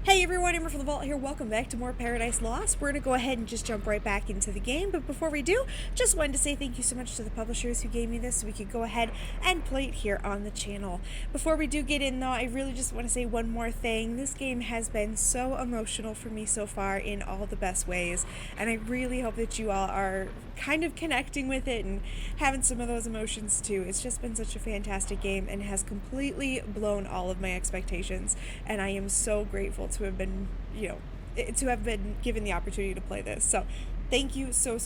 Hey everyone, AmberFrmThVault here. Welcome back to more Paradise Lost. We're going to go ahead and just jump right back into the game, but before we do, just wanted to say thank you so much to the publishers who gave me this so we could go ahead and play it here on the channel. Before we do get in though, I really just want to say one more thing. This game has been so emotional for me so far in all the best ways, and I really hope that you all are kind of connecting with it and having some of those emotions too. It's just been such a fantastic game and has completely blown all of my expectations, and I am so grateful to have been, to have been given the opportunity to play this. So thank you so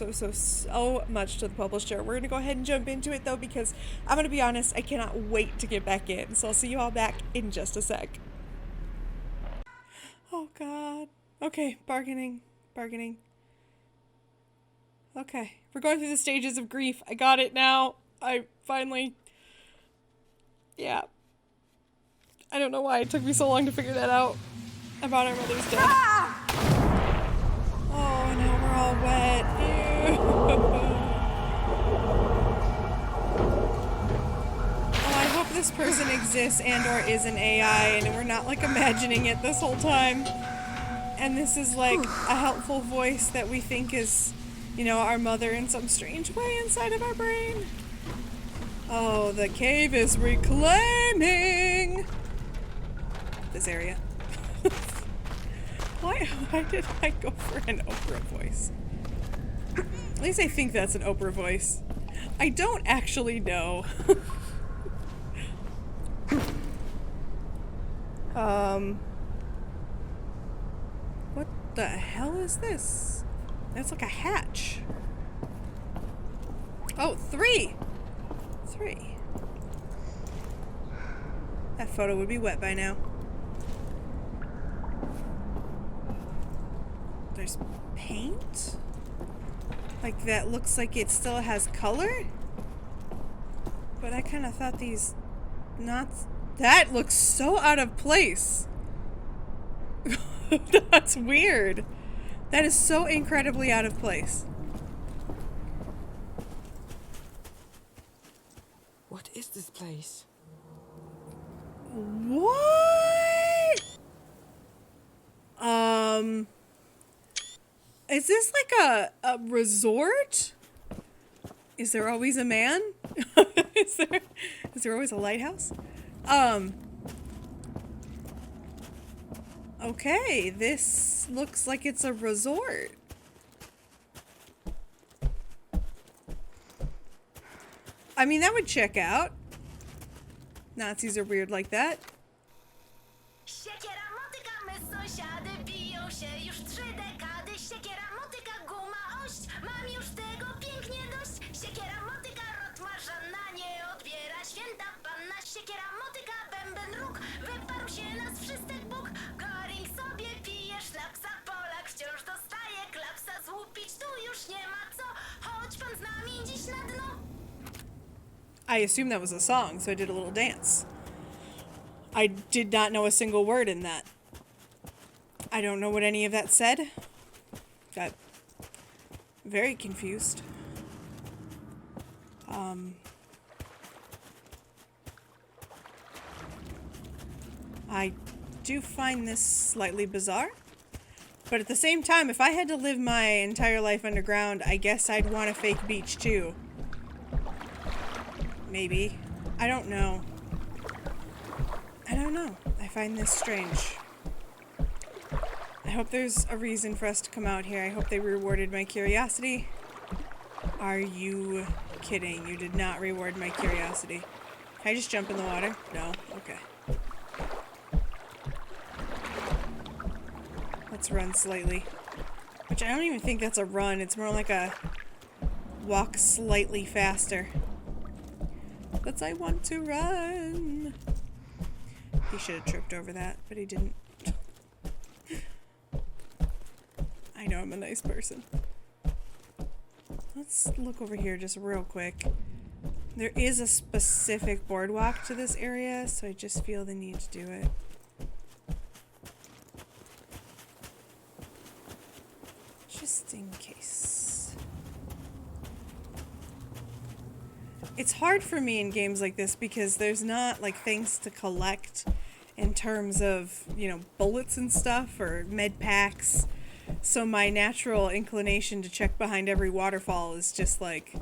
much to the publisher. We're going to go ahead and jump into it though, because I'm going to be honest, I cannot wait to get back in. So I'll see you all back in just a sec. Oh God. Okay, bargaining. Okay, we're going through the stages of grief. I got it now. I finally... Yeah. I don't know why it took me so long to figure that out about our mother's death. Ah! Oh, now we're all wet. Oh, I hope this person exists and or is an AI and we're not like imagining it this whole time. And this is like a helpful voice that we think is, our mother in some strange way inside of our brain. Oh, the cave is reclaiming this area. Why did I go for an Oprah voice? At least I think that's an Oprah voice. I don't actually know. What the hell is this? That's like a hatch. Oh, three! That photo would be wet by now. There's paint? Like that looks like it still has color? But I kind of thought these knots... That looks so out of place. That's weird. That is so incredibly out of place. What is this place? What? Is this like a resort? Is there always a man? is there always a lighthouse? Okay, this looks like it's a resort. I mean, that would check out. Nazis are weird like that. I assumed that was a song, so I did a little dance. I did not know a single word in that. I don't know what any of that said. Got very confused. I do find this slightly bizarre. But at the same time, if I had to live my entire life underground, I guess I'd want a fake beach too. Maybe. I don't know. I find this strange. I hope there's a reason for us to come out here. I hope they rewarded my curiosity. Are you kidding? You did not reward my curiosity. Can I just jump in the water? No? Okay. Let's run slightly. Which I don't even think that's a run. It's more like a walk slightly faster. But I want to run. He should have tripped over that, but he didn't. I know I'm a nice person. Let's look over here just real quick. There is a specific boardwalk to this area, so I just feel the need to do it. Just in case. It's hard for me in games like this because there's not like things to collect and terms of, you know, bullets and stuff or med packs. So my natural inclination to check behind every waterfall is just like,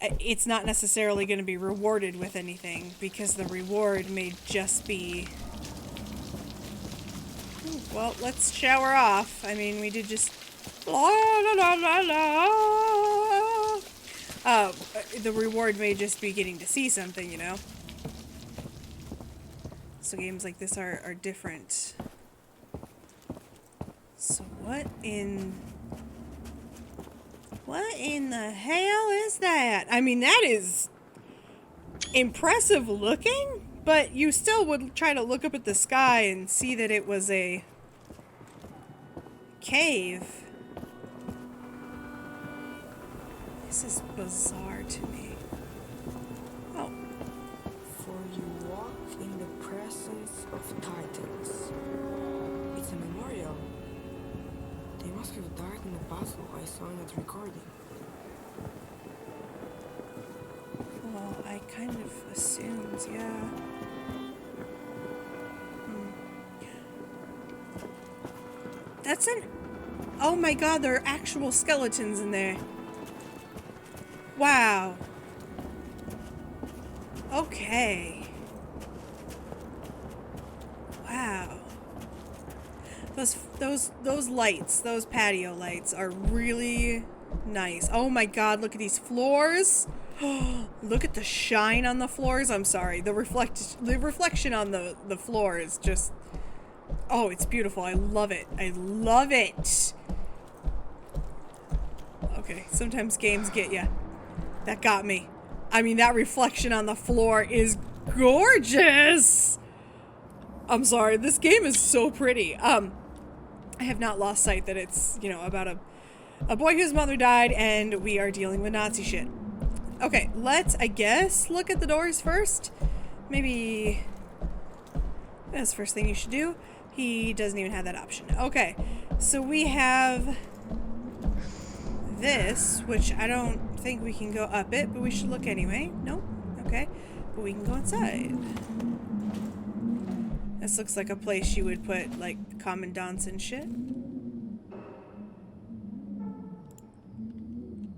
it's not necessarily going to be rewarded with anything because the reward may just be, well, let's shower off. I mean, we did just la la la la la. The reward may just be getting to see something, you know? So games like this are different. So what in the hell is that? I mean, that is impressive looking, but you still would try to look up at the sky and see that it was a cave. This is bizarre to me. Oh. For you walk in the presence of titans. It's a memorial. They must have died in the battle I saw in that recording. Well, I kind of assumed, yeah. That's an... Oh my god, there are actual skeletons in there. Wow. Okay. Wow. Those lights, those patio lights are really nice. Oh my god, look at these floors. Look at the shine on the floors. I'm sorry. The reflection on the floor is just, oh, it's beautiful. I love it. I love it. Okay, sometimes games get ya. That got me. I mean, that reflection on the floor is gorgeous. I'm sorry. This game is so pretty. I have not lost sight that it's, you know, about a boy whose mother died and we are dealing with Nazi shit. Okay, let's, I guess, look at the doors first. Maybe that's the first thing you should do. He doesn't even have that option. Okay, so we have this, which I don't think we can go up it, but we should look anyway. Nope. Okay, but we can go inside. This looks like a place you would put, like, commandants and shit.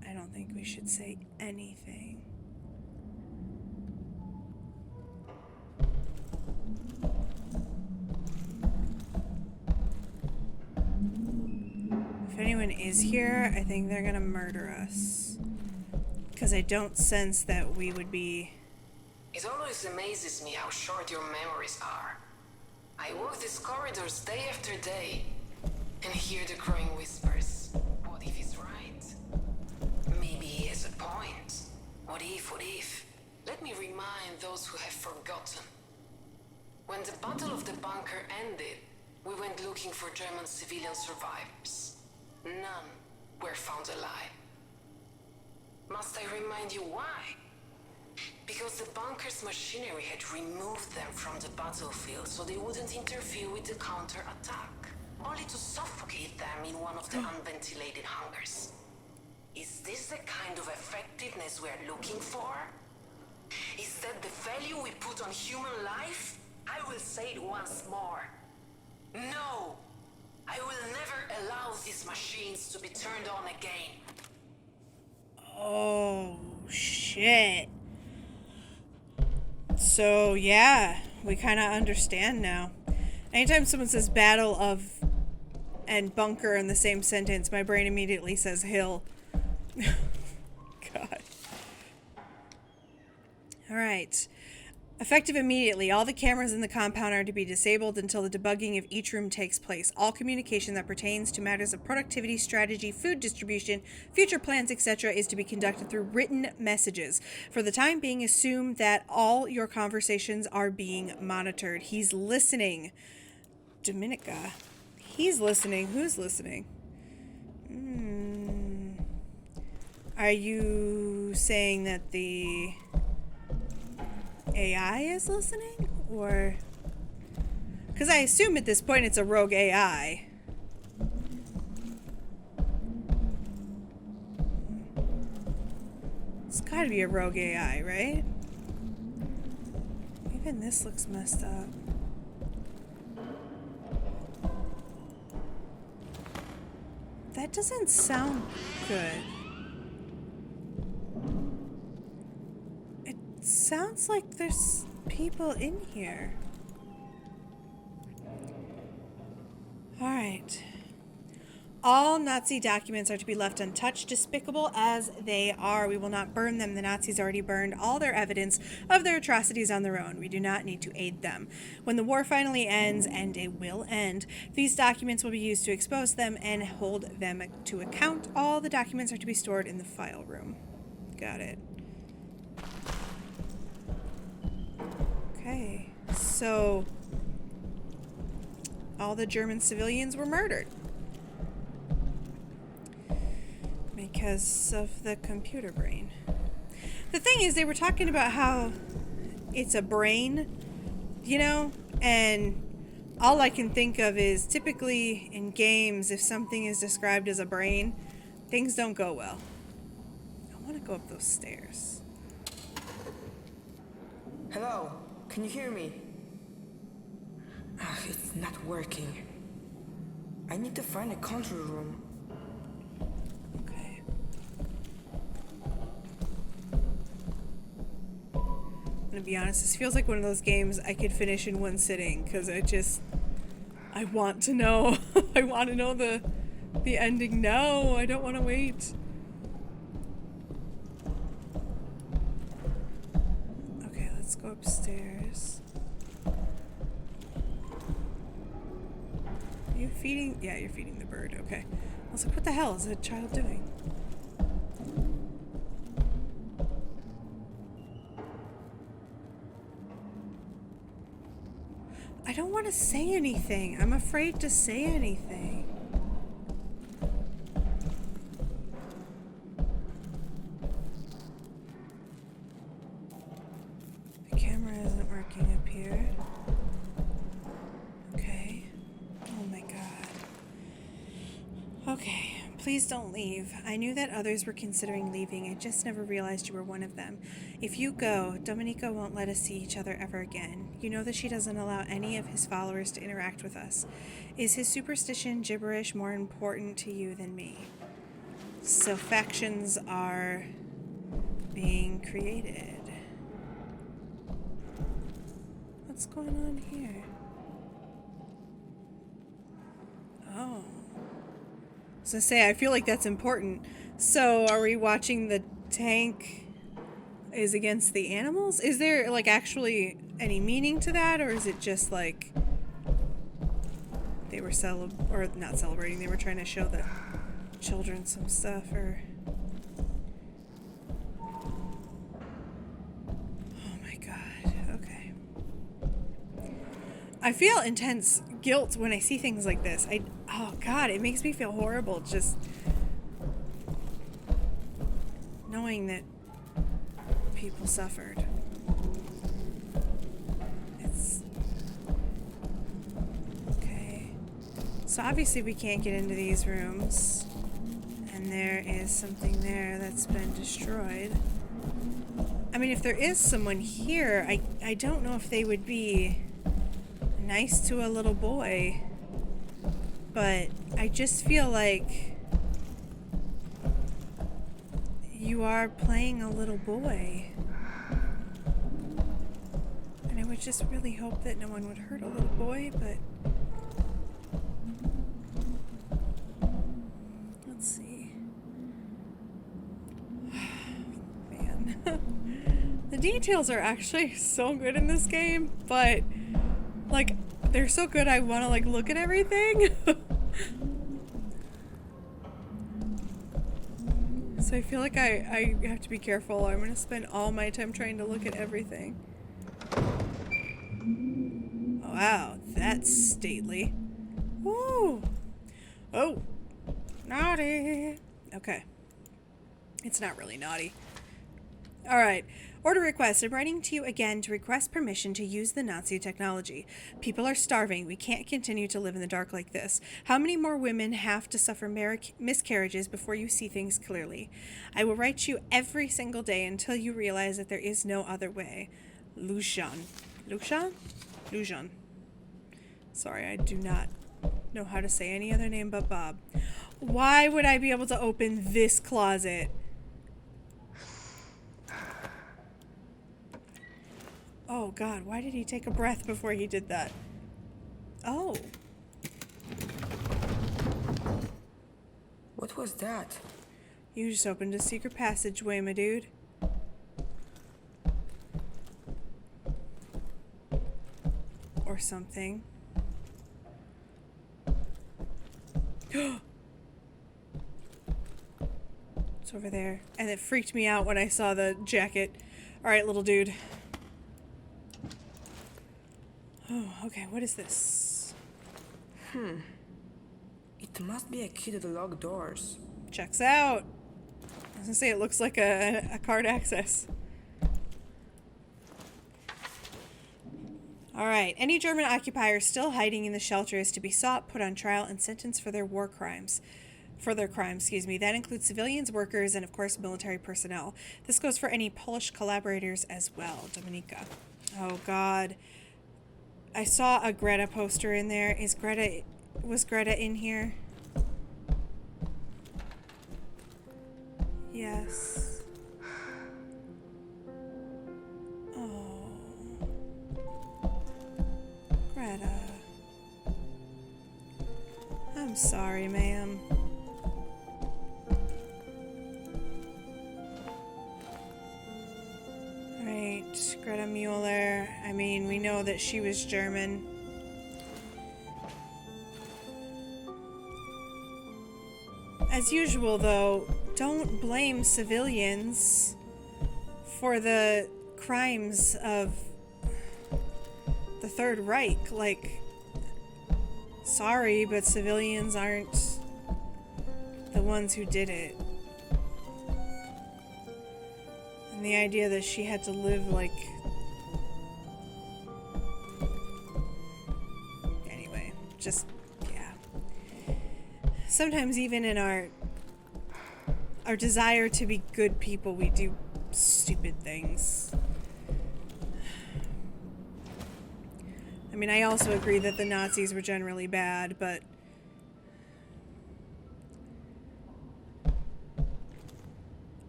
I don't think we should say anything. If anyone is here, I think they're gonna murder us. Because I don't sense that we would be... It always amazes me how short your memories are. I walk these corridors day after day and hear the growing whispers. What if he's right? Maybe he has a point. What if, what if? Let me remind those who have forgotten. When the Battle of the Bunker ended, we went looking for German civilian survivors. None were found alive. Must I remind you why? Because the bunker's machinery had removed them from the battlefield so they wouldn't interfere with the counter-attack, only to suffocate them in one of the unventilated hangars. Is this the kind of effectiveness we're looking for? Is that the value we put on human life? I will say it once more. No! I will never allow these machines to be turned on again. Oh, shit. So, yeah, we kind of understand now. Anytime someone says battle of and bunker in the same sentence, my brain immediately says hill. God. Alright. Effective immediately. All the cameras in the compound are to be disabled until the debugging of each room takes place. All communication that pertains to matters of productivity, strategy, food distribution, future plans, etc. is to be conducted through written messages. For the time being, assume that all your conversations are being monitored. He's listening. Dominica. He's listening. Who's listening? Are you saying that the AI is listening? Or... because I assume at this point it's a rogue AI. It's gotta be a rogue AI, right? Even this looks messed up. That doesn't sound good. It sounds like there's people in here. All right. All Nazi documents are to be left untouched, despicable as they are. We will not burn them. The Nazis already burned all their evidence of their atrocities on their own. We do not need to aid them. When the war finally ends, and it will end, these documents will be used to expose them and hold them to account. All the documents are to be stored in the file room. Got it. Okay, so all the German civilians were murdered because of the computer brain. The thing is, they were talking about how it's a brain, you know, and all I can think of is typically in games, if something is described as a brain, things don't go well. I want to go up those stairs. Hello, can you hear me? It's not working. I need to find a control room. Okay. I'm gonna be honest, this feels like one of those games I could finish in one sitting, because I want to know. I want to know the ending now. I don't want to wait. Okay, let's go upstairs. Are you feeding? Yeah, you're feeding the bird. Okay. I was like, what the hell is that child doing? I don't want to say anything. I'm afraid to say anything. The camera isn't working up here. Okay. Oh my god. Okay. Please don't leave. I knew that others were considering leaving. I just never realized you were one of them. If you go, Dominica won't let us see each other ever again. You know that she doesn't allow any of his followers to interact with us. Is his superstition gibberish more important to you than me? So factions are being created. What's going on here? Oh. I was gonna say, I feel like that's important. So, are we watching the tank is against the animals? Is there, like, actually any meaning to that? Or is it just, like, they were or not celebrating, they were trying to show the children some stuff, or... Oh my god, okay. I feel intense guilt when I see things like this. Oh god, it makes me feel horrible just knowing that people suffered. It's okay. So obviously we can't get into these rooms, and there is something there that's been destroyed. I mean, if there is someone here, I don't know if they would be nice to a little boy, but I just feel like you are playing a little boy, and I would just really hope that no one would hurt a little boy. But let's see. Man. The details are actually so good in this game, but like, they're so good I want to, like, look at everything. So I feel like I have to be careful. I'm going to spend all my time trying to look at everything. Oh, wow, that's stately. Woo! Oh, naughty. Okay. It's not really naughty. All right. Order request. I'm writing to you again to request permission to use the Nazi technology. People are starving. We can't continue to live in the dark like this. How many more women have to suffer miscarriages before you see things clearly? I will write you every single day until you realize that there is no other way. Lucian. Lucian? Lucian. Sorry, I do not know how to say any other name but Bob. Why would I be able to open this closet? Oh God, why did he take a breath before he did that? Oh. What was that? You just opened a secret passageway, my dude. Or something. It's over there. And it freaked me out when I saw the jacket. Alright, little dude. Oh, okay, what is this? It must be a key to the locked doors. Checks out. I was gonna say it looks like a card access. Alright, any German occupier still hiding in the shelter is to be sought, put on trial, and sentenced for their crimes. That includes civilians, workers, and of course military personnel. This goes for any Polish collaborators as well. Dominika. Oh God. I saw a Greta poster in there. Was Greta in here? Yes. Oh. Greta. I'm sorry, ma'am. Right, Greta Mueller. I mean, we know that she was German. As usual, though, don't blame civilians for the crimes of the Third Reich. Like, sorry, but civilians aren't the ones who did it. And the idea that she had to live like... Anyway, just, yeah. Sometimes even in our desire to be good people, we do stupid things. I mean, I also agree that the Nazis were generally bad, but...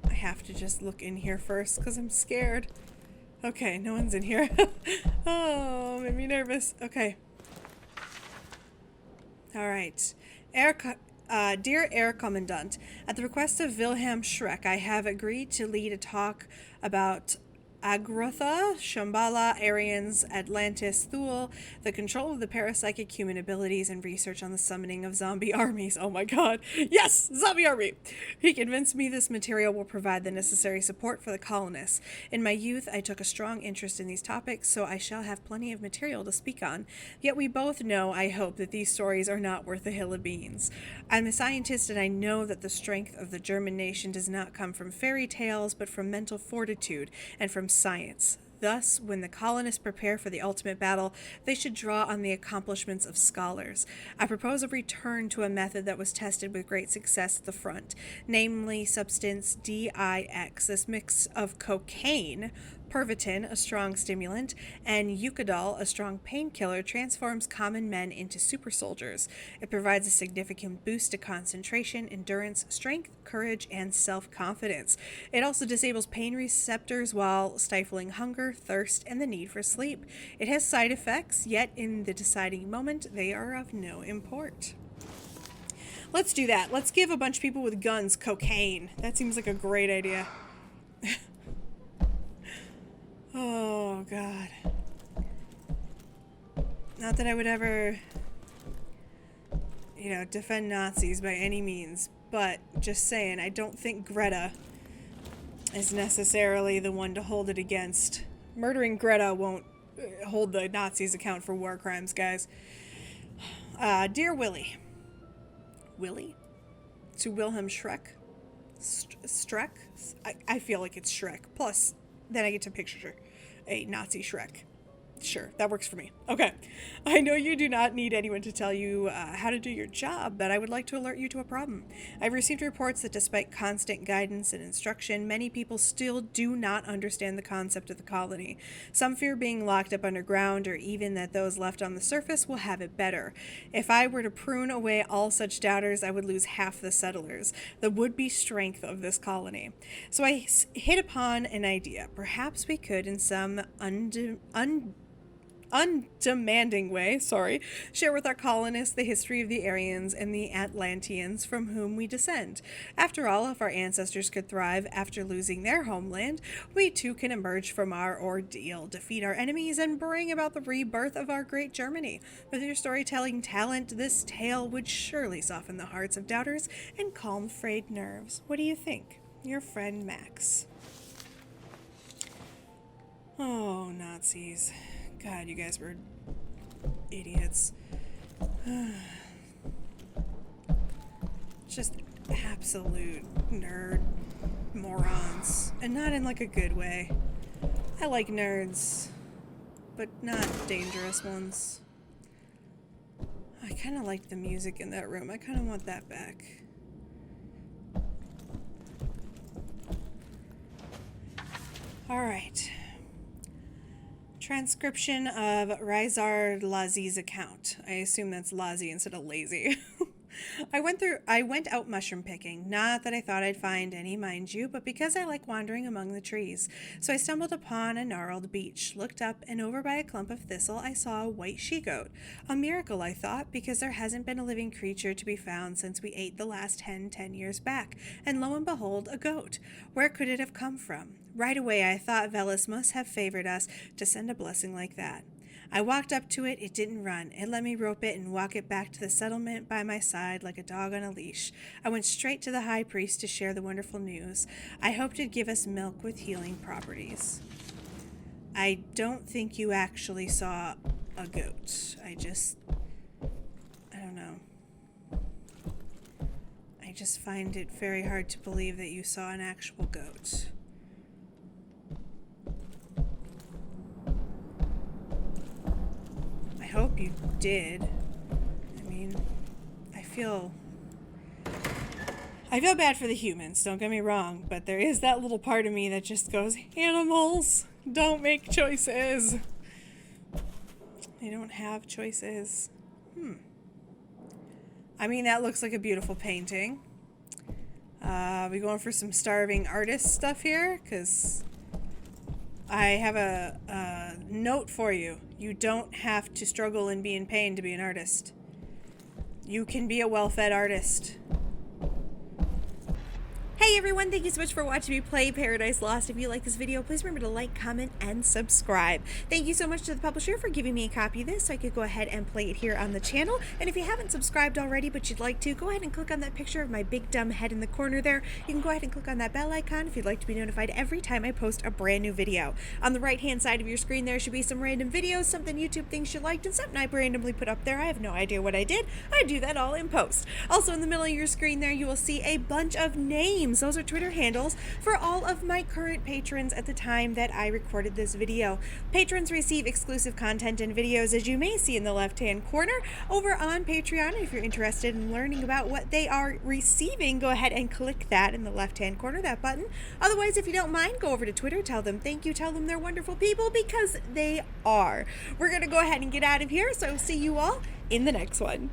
I have to just look in here first, because I'm scared. Okay, no one's in here. Oh, made me nervous. Okay. Alright. Dear Air Commandant, at the request of Wilhelm Schreck, I have agreed to lead a talk about Agrotha, Shambhala, Aryans, Atlantis, Thule, the control of the parapsychic human abilities, and research on the summoning of zombie armies. Oh my god. Yes! Zombie army! He convinced me this material will provide the necessary support for the colonists. In my youth, I took a strong interest in these topics, so I shall have plenty of material to speak on. Yet we both know, I hope, that these stories are not worth a hill of beans. I'm a scientist, and I know that the strength of the German nation does not come from fairy tales, but from mental fortitude, and from science. Thus, when the colonists prepare for the ultimate battle, they should draw on the accomplishments of scholars. I propose a return to a method that was tested with great success at the front, namely substance DIX. This mix of cocaine, Pervitin, a strong stimulant, and Eucadol, a strong painkiller, transforms common men into super soldiers. It provides a significant boost to concentration, endurance, strength, courage, and self-confidence. It also disables pain receptors while stifling hunger, thirst, and the need for sleep. It has side effects, yet in the deciding moment, they are of no import. Let's do that. Let's give a bunch of people with guns cocaine. That seems like a great idea. Oh, God. Not that I would ever, defend Nazis by any means, but just saying, I don't think Greta is necessarily the one to hold it against. Murdering Greta won't hold the Nazis account for war crimes, guys. Dear Willie. Willie? To Wilhelm Schreck? Streck? I feel like it's Shrek. Plus, then I get to picture a Nazi Shrek. Sure, that works for me. Okay. I know you do not need anyone to tell you how to do your job, but I would like to alert you to a problem. I've received reports that despite constant guidance and instruction, many people still do not understand the concept of the colony. Some fear being locked up underground, or even that those left on the surface will have it better. If I were to prune away all such doubters, I would lose half the settlers, the would-be strength of this colony. So I hit upon an idea. Perhaps we could, in some undemanding way, share with our colonists the history of the Aryans and the Atlanteans from whom we descend. After all, if our ancestors could thrive after losing their homeland, we too can emerge from our ordeal, defeat our enemies, and bring about the rebirth of our great Germany. With your storytelling talent, this tale would surely soften the hearts of doubters and calm frayed nerves. What do you think? Your friend Max. Oh, Nazis. God, you guys were idiots. Just absolute nerd morons. And not in like a good way. I like nerds, but not dangerous ones. I kind of liked the music in that room. I kind of want that back. All right. Transcription of Rizard Lazi's account. I assume that's Lazi instead of lazy. I went out mushroom picking, not that I thought I'd find any, mind you, but because I like wandering among the trees. So I stumbled upon a gnarled beech, looked up, and over by a clump of thistle I saw a white she-goat. A miracle, I thought, because there hasn't been a living creature to be found since we ate the last hen 10 years back, and lo and behold, a goat. Where could it have come from? Right away I thought Velis must have favored us to send a blessing like that. I walked up to it. It didn't run. It let me rope it and walk it back to the settlement by my side like a dog on a leash. I went straight to the high priest to share the wonderful news. I hoped it'd give us milk with healing properties. I don't think you actually saw a goat. I don't know. I just find it very hard to believe that you saw an actual goat. I hope you did. I mean, I feel bad for the humans, don't get me wrong, but there is that little part of me that just goes, animals, don't make choices. They don't have choices. I mean, that looks like a beautiful painting. We going for some starving artist stuff here? Because I have a note for you. You don't have to struggle and be in pain to be an artist. You can be a well-fed artist. Hey everyone, thank you so much for watching me play Paradise Lost. If you like this video, please remember to like, comment, and subscribe. Thank you so much to the publisher for giving me a copy of this so I could go ahead and play it here on the channel. And if you haven't subscribed already but you'd like to, go ahead and click on that picture of my big dumb head in the corner there. You can go ahead and click on that bell icon if you'd like to be notified every time I post a brand new video. On the right hand side of your screen there should be some random videos, something YouTube thinks you liked, and something I randomly put up there. I have no idea what I did. I do that all in post. Also in the middle of your screen there you will see a bunch of names. Those are Twitter handles for all of my current patrons at the time that I recorded this video. Patrons receive exclusive content and videos, as you may see in the left hand corner over on Patreon. If you're interested in learning about what they are receiving, go ahead and click that in the left hand corner, that button. Otherwise, if you don't mind, go over to Twitter, tell them thank you, tell them they're wonderful people, because they are. We're gonna go ahead and get out of here, so see you all in the next one.